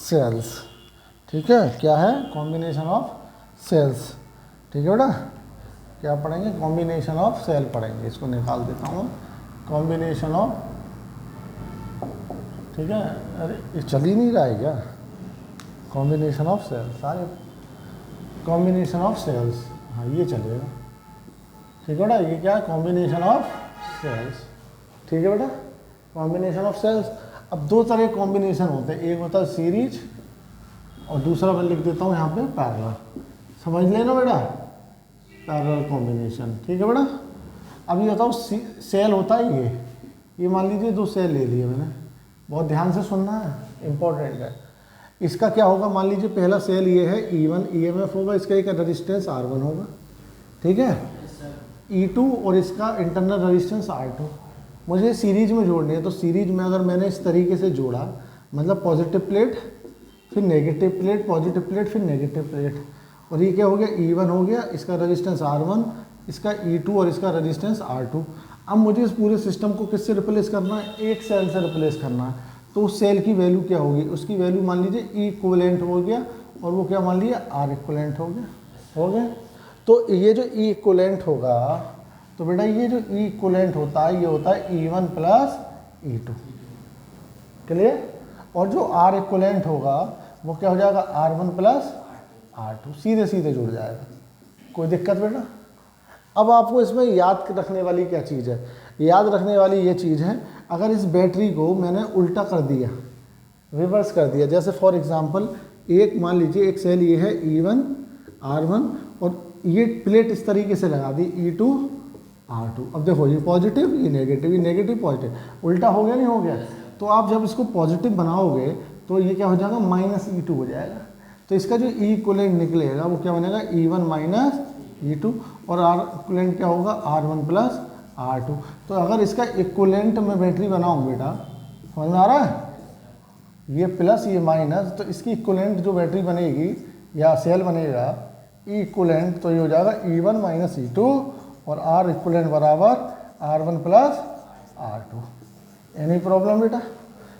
Sales. ठीक है, क्या है? Combination of sales. ठीक है बेटा, क्या पढ़ेंगे? कॉम्बिनेशन ऑफ सेल पढ़ेंगे। इसको निकाल देता हूँ, कॉम्बिनेशन ऑफ, ठीक है। अरे ये चल ही नहीं रहा है क्या? कॉम्बिनेशन ऑफ सेल्स, सारे कॉम्बिनेशन ऑफ सेल्स, हाँ ये चलेगा। ठीक है बेटा, ये क्या है? Combination of sales. ठीक है बेटा, कॉम्बिनेशन ऑफ सेल्स। अब दो तरह के कॉम्बिनेशन होते हैं, एक होता है सीरीज और दूसरा मैं लिख देता हूँ यहाँ पे पैरेलल। समझ लेना बेटा, पैरेलल कॉम्बिनेशन। ठीक है बेटा, अब ये बताओ सेल होता है ये मान लीजिए दो सेल ले लिए मैंने, बहुत ध्यान से सुनना है, इंपॉर्टेंट है। इसका क्या होगा? मान लीजिए पहला सेल ये है E1 EMF होगा, इसका एक रेजिस्टेंस R1 होगा। ठीक है, E2 और इसका इंटरनल रेजिस्टेंस R2। मुझे सीरीज में जोड़नी है, तो सीरीज में अगर मैंने इस तरीके से जोड़ा, मतलब पॉजिटिव प्लेट फिर नेगेटिव प्लेट, पॉजिटिव प्लेट फिर नेगेटिव प्लेट, और ये क्या हो गया? E1 हो गया, इसका रेजिस्टेंस R1, इसका E2 और इसका रेजिस्टेंस R2। अब मुझे इस पूरे सिस्टम को किससे रिप्लेस करना है? एक सेल से रिप्लेस करना है। तो उस सेल की वैल्यू क्या होगी? उसकी वैल्यू मान लीजिए E इक्विवेलेंट हो गया, और वो क्या मान लिया? R इक्विवेलेंट हो गया। हो गया, तो ये जो E इक्विवेलेंट होगा, तो बेटा ये जो E इक्विवेलेंट होता है ये होता है E1 प्लस E2। क्लियर? और जो R इक्विवेलेंट होगा वो क्या हो जाएगा? R1 plus R2। सीधे सीधे जुड़ जाएगा, कोई दिक्कत बेटा? अब आपको इसमें याद रखने वाली क्या चीज़ है? याद रखने वाली ये चीज़ है, अगर इस बैटरी को मैंने उल्टा कर दिया, रिवर्स कर दिया, जैसे फॉर एग्जांपल एक मान लीजिए एक सेल ये है E1 R1 और ये प्लेट इस तरीके से लगा दी E2 R2। अब देखो ये पॉजिटिव ये नेगेटिव पॉजिटिव, उल्टा हो गया नहीं हो गया? तो आप जब इसको पॉजिटिव बनाओगे तो ये क्या हो जाएगा? -E2 हो जाएगा। तो इसका जो E इक्विवेलेंट निकलेगा वो क्या बनेगा? E1 माइनस E2, और R इक्विवेलेंट क्या होगा? R1 plus R2। तो अगर इसका इक्विवेलेंट मैं बैटरी बनाऊँ बेटा, समझ में आ रहा है? ये प्लस ये माइनस, तो इसकी इक्विवेलेंट जो बैटरी बनेगी या सेल बनेगा E इक्विवेलेंट, तो ये हो जाएगा E1 माइनस E2 और R इक्विवेलेंट बराबर R1 plus R2। Any problem बेटा?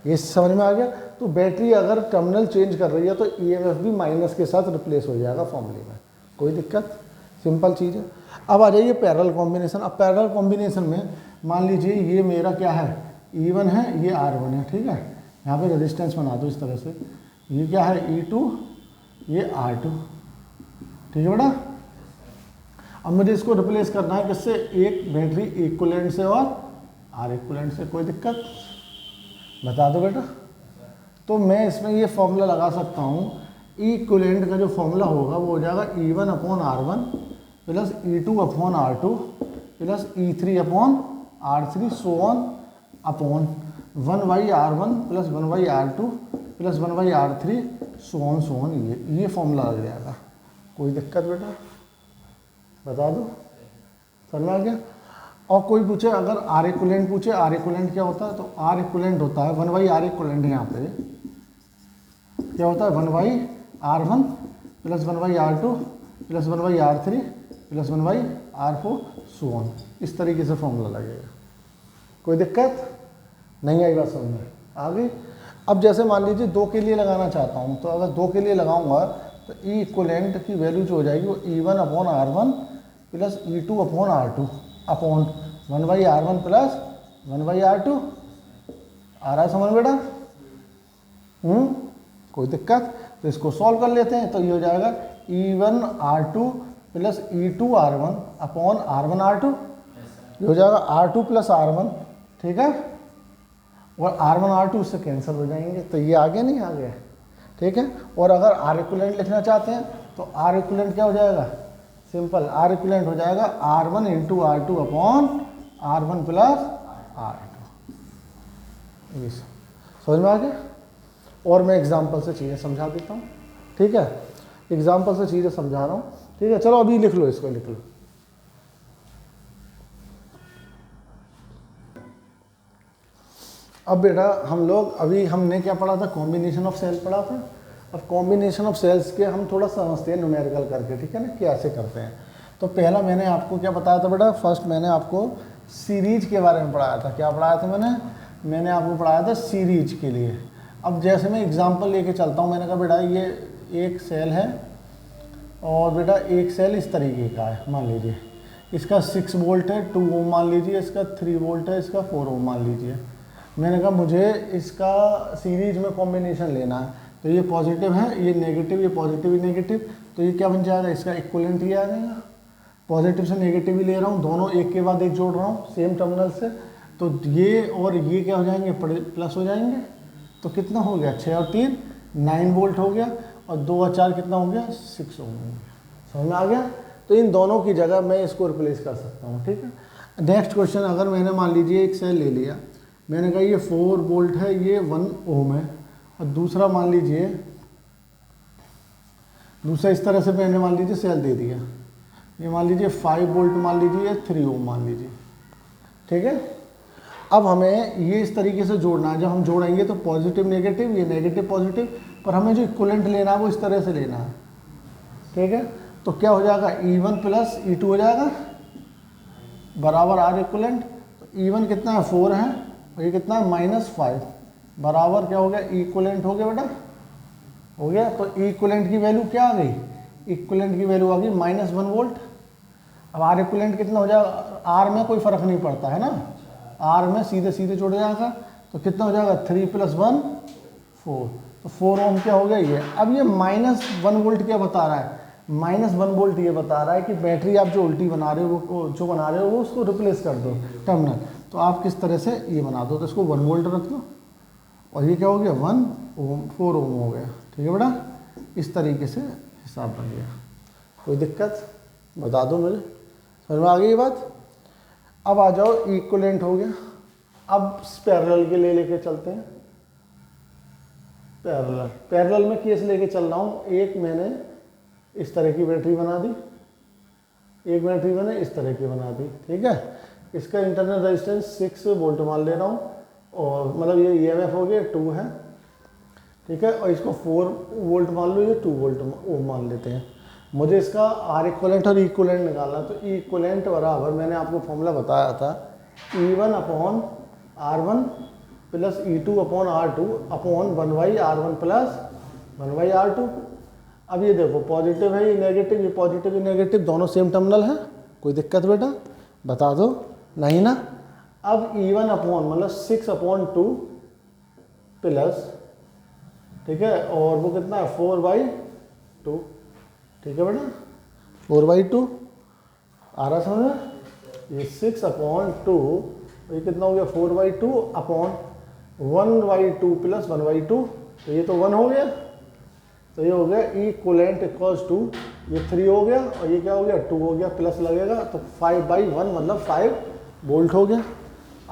ये समझ में आ गया? तो बैटरी अगर टर्मिनल चेंज कर रही है तो EMF भी माइनस के साथ रिप्लेस हो जाएगा फॉर्मूले में, कोई दिक्कत? सिंपल चीज़ है। अब आ जाइए पैरेलल कॉम्बिनेशन। अब पैरेलल कॉम्बिनेशन में मान लीजिए ये मेरा क्या है? E1 है, ये R1 है। ठीक है, यहाँ पे रेजिस्टेंस बना दो इस तरह से, ये क्या है? E2, ये R2। ठीक है बेटा, अब मुझे इसको रिप्लेस करना है किससे? एक बैटरी इक्विवेलेंट से और R इक्विवेलेंट से। कोई दिक्कत? बता दो बेटा। तो मैं इसमें ये फॉर्मूला लगा सकता हूँ, E इक्विवेलेंट का जो फॉर्मूला होगा वो हो जाएगा E1 upon R1 plus E2 upon R2 plus E3 upon R3 so on upon 1/R1 plus 1/R2 plus 1/R3 so on. ये फॉर्मूला लग जाएगा। कोई दिक्कत बेटा? बता दो, समझ में आ गया? और कोई पूछे अगर R इक्विवेलेंट पूछे, R इक्विवेलेंट क्या होता है? तो R इक्विवेलेंट होता है 1/R इक्विवेलेंट, यहाँ पे क्या होता है? 1/R1 plus 1/R2 plus 1/R3 plus 1/R4 so on. इस तरीके से फॉर्मूला लगेगा। कोई दिक्कत नहीं आई? बात समझ में आ गई? अब जैसे मान लीजिए दो के लिए लगाना चाहता हूँ, तो अगर दो के लिए लगाऊंगा तो E इक्विवेलेंट की वैल्यू जो हो जाएगी वो E1 upon R1 plus E2 upon R2 upon 1/R1 plus 1/R2। आ रहा है समझ बेटा? कोई दिक्कत? तो इसको सॉल्व कर लेते हैं। तो ये हो जाएगा E1 R2 plus E2 R1 upon R1 R2। ये हो जाएगा R2 प्लस R1। ठीक है, और R1 R2 इससे कैंसिल हो जाएंगे, तो ये आगे नहीं आ गया। ठीक है, और अगर R इक्विवेलेंट लिखना चाहते हैं तो R इक्विवेलेंट क्या हो जाएगा? सिंपल, R इक्विवेलेंट हो जाएगा R1 into R2 upon R1 plus R2। समझ में आ गया? और मैं एग्जाम्पल से चीज़ें समझा देता हूँ। ठीक है, एग्जाम्पल से चीज़ें समझा रहा हूँ। ठीक है, चलो अभी लिख लो, इसको लिख लो। अब बेटा हम लोग अभी हमने क्या पढ़ा था? कॉम्बिनेशन ऑफ सेल पढ़ा था। अब कॉम्बिनेशन ऑफ सेल्स के हम थोड़ा समझते हैं न्यूमेरिकल करके। ठीक है ना, कैसे करते हैं? तो पहला मैंने आपको क्या बताया था बेटा? फर्स्ट मैंने आपको सीरीज के बारे में पढ़ाया था। क्या पढ़ाया था मैंने आपको पढ़ाया था सीरीज के लिए। अब जैसे मैं एग्जांपल लेके चलता हूँ, मैंने कहा बेटा ये एक सेल है और बेटा एक सेल इस तरीके का है, मान लीजिए इसका 6 वोल्ट है, 2 ओम मान लीजिए, इसका 3 वोल्ट है, इसका 4 ओम मान लीजिए। मैंने कहा मुझे इसका सीरीज में कॉम्बिनेशन लेना है, तो ये पॉजिटिव है, ये नेगेटिव, ये पॉजिटिव, ये नेगेटिव, तो ये क्या बन जाएगा, इसका इक्विवेलेंट ही आ जाएगा। पॉजिटिव से नेगेटिव ही ले रहा हूँ, दोनों एक के बाद एक जोड़ रहा हूँ सेम टर्मिनल से, तो ये और ये क्या हो जाएंगे, प्लस हो जाएंगे। तो कितना हो गया, 6 और 3 9 वोल्ट हो गया, और 2 और 4 कितना हो गया, 6 ओम हो गया। समझ में आ गया। तो इन दोनों की जगह मैं इसको रिप्लेस कर सकता हूँ, ठीक है। नेक्स्ट क्वेश्चन, अगर मैंने मान लीजिए एक सेल ले लिया, मैंने कहा ये 4 वोल्ट है, ये 1 ओम है, और दूसरा मान लीजिए, दूसरा इस तरह से मैंने मान लीजिए सेल दे दिया, ये मान लीजिए 5 वोल्ट मान लीजिए, 3 ओम मान लीजिए, ठीक है। अब हमें ये इस तरीके से जोड़ना है, जब हम जोड़ेंगे तो पॉजिटिव नेगेटिव, ये नेगेटिव पॉजिटिव, पर हमें जो इक्विवेलेंट लेना है वो इस तरह से लेना है, ठीक है। तो क्या हो जाएगा, E1 प्लस E2 हो जाएगा बराबर R इक्विवेलेंट। तो E1 कितना है, 4 है, और ये कितना है, -5, बराबर क्या हो गया, इक्विवेलेंट हो गया बेटा, हो गया। तो इक्विवेलेंट की वैल्यू क्या आ गई, इक्विवेलेंट की वैल्यू आ गई -1 वोल्ट। अब R इक्विवेलेंट कितना हो जाएगा, R में कोई फर्क नहीं पड़ता है ना, R में सीधे सीधे जुड़ जाएगा, तो कितना हो जाएगा, 3 + 1 4, तो 4 ओम क्या हो गया ये। अब ये -1 वोल्ट क्या बता रहा है, -1 वोल्ट ये बता रहा है कि बैटरी आप जो उल्टी बना रहे हो, वो जो बना रहे हो वो उसको रिप्लेस कर दो टर्मिनल। तो आप किस तरह से ये बना दो, तो इसको 1 वोल्ट रख दो, और ये क्या हो गया, 1 ओम, 4 ओम हो गया, ठीक है बेटा। इस तरीके से हिसाब बन गया। कोई दिक्कत बता दो मुझे, समझ में आ गई ये बात। अब आ जाओ, इक्विवेलेंट हो गया। अब पैरेलल के लेके चलते हैं। पैरेलल में केस लेके चल रहा हूँ, एक मैंने इस तरह की बैटरी बना दी, एक बैटरी मैंने इस तरह की बना दी, ठीक है। इसका इंटरनल रेजिस्टेंस 6 वोल्ट मान ले रहा हूँ, और मतलब ये EMF हो गया 2 है, ठीक है। और इसको 4 वोल्ट मान लो, ये 2 वोल्ट मान लेते हैं। मुझे इसका R इक्विवेलेंट और इक्विवेलेंट निकालना, तो इक्विवेलेंट बराबर मैंने आपको फॉर्मूला बताया था, E1 upon R1 plus E2 upon R2 upon 1/R1 plus 1/R2। अब ये देखो पॉजिटिव है, ये नेगेटिव, ये पॉजिटिव, ये नेगेटिव, दोनों सेम टर्मिनल है। कोई दिक्कत बेटा बता दो, नहीं ना। अब E1 अपॉन मतलब 6/2 प्लस, ठीक है, और वो कितना है, 4/2, ठीक है बेटा, 4/2 आ रहा समझ में। ये 6/2, ये कितना हो गया, 4/2 अपॉन 1/2 प्लस 1/2, तो ये तो 1 हो गया, तो ये हो गया इक्विवेलेंट इक्वल्स टू, ये 3 हो गया, और ये क्या हो गया, 2 हो गया, प्लस लगेगा, तो 5/1 मतलब 5 वोल्ट हो गया।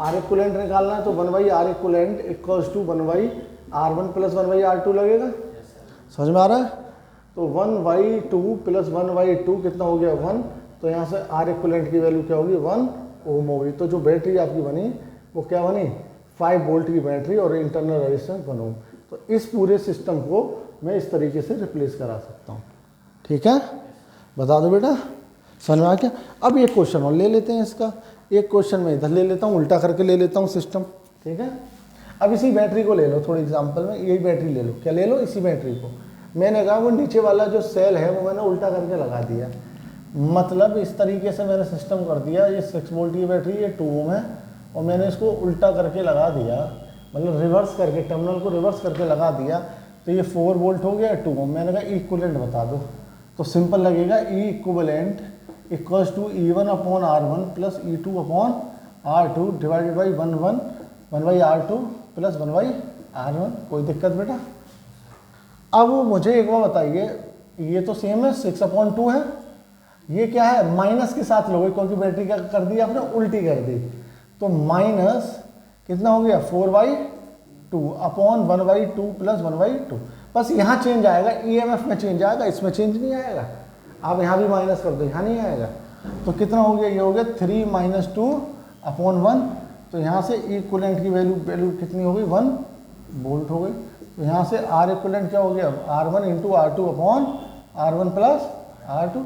R इक्विवेलेंट निकालना है, तो 1/R equivalent equals to 1/R1 plus 1/R2 लगेगा, समझ में आ रहा है। तो 1/2 प्लस 1/2 कितना हो गया, 1, तो यहाँ से R इक्विवेलेंट की वैल्यू क्या होगी, 1 ओम होगी। तो जो बैटरी आपकी बनी वो क्या बनी, 5 वोल्ट की बैटरी और इंटरनल रेजिस्टेंस 1 ओम। तो इस पूरे सिस्टम को मैं इस तरीके से रिप्लेस करा सकता हूँ, ठीक है। बता दो बेटा, समझ में आ गया। अब एक क्वेश्चन और ले लेते हैं इसका, एक क्वेश्चन मैं इधर ले लेता हूँ, उल्टा करके ले लेता हूँ सिस्टम, ठीक है। अब इसी बैटरी को ले लो, थोड़ी एग्जांपल में यही बैटरी ले लो, क्या ले लो, इसी बैटरी को। मैंने कहा वो नीचे वाला जो सेल है वो मैंने उल्टा करके लगा दिया, मतलब इस तरीके से मैंने सिस्टम कर दिया, ये 6 वोल्ट की बैटरी, ये 2 ओम है, और मैंने इसको उल्टा करके लगा दिया, मतलब रिवर्स करके, टर्मिनल को रिवर्स करके लगा दिया, तो ये 4 वोल्ट हो गया, 2 ओम। मैंने कहा इक्विवेलेंट बता दो, तो सिंपल लगेगा, E equivalent equals to E1 upon R1 plus E2 upon R2 divided by 1/R2 plus 1/R1। कोई दिक्कत बेटा। अब मुझे एक बार बताइए, ये तो सेम है, 6/2 है, ये क्या है, माइनस के साथ लोगे, क्योंकि बैटरी क्या कर दी आपने, उल्टी कर दी, तो माइनस कितना हो गया, 4/2 अपॉन 1/2 प्लस 1/2। बस यहाँ चेंज आएगा, EMF में चेंज आएगा, इसमें चेंज नहीं आएगा। आप यहाँ भी माइनस कर दो, यहाँ नहीं आएगा, तो कितना हो गया, ये हो गया 3 - 2 अपॉन 1। तो यहाँ से इक्विवेलेंट की वैल्यू कितनी हो गई, 1 वोल्ट हो गई। तो यहाँ से R इक्विवेलेंट क्या हो गया, R1 × R2 upon R1 plus R2,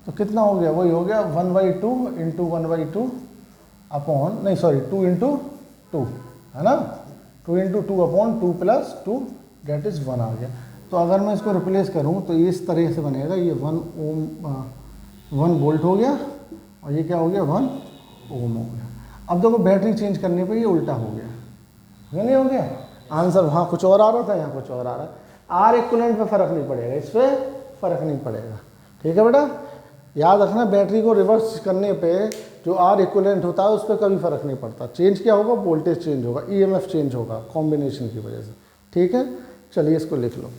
तो कितना हो गया, वही हो गया 1/2 × 1/2 अपॉन, नहीं सॉरी 2 × 2 है ना, 2 इंटू 2/2 प्लस 2 डेट इज़ 1 आ गया। तो अगर मैं इसको रिप्लेस करूँ तो ये इस तरह से बनेगा, ये 1 वोल्ट हो गया और ये क्या हो गया 1 ओम हो गया। अब देखो बैटरी चेंज करने पे ये उल्टा हो गया, नहीं हो गया आंसर, वहाँ कुछ और आ रहा था यहाँ कुछ और आ रहा है। आर इक्विवेलेंट पे फ़र्क नहीं पड़ेगा, इस पर फ़र्क नहीं पड़ेगा, ठीक है बेटा। याद रखना बैटरी को रिवर्स करने पे जो आर इक्विवेलेंट होता है उस पर कभी फ़र्क नहीं पड़ता, चेंज क्या होगा, वोल्टेज चेंज होगा, ईएमएफ चेंज होगा कॉम्बिनेशन की वजह से, ठीक है। चलिए इसको लिख लो।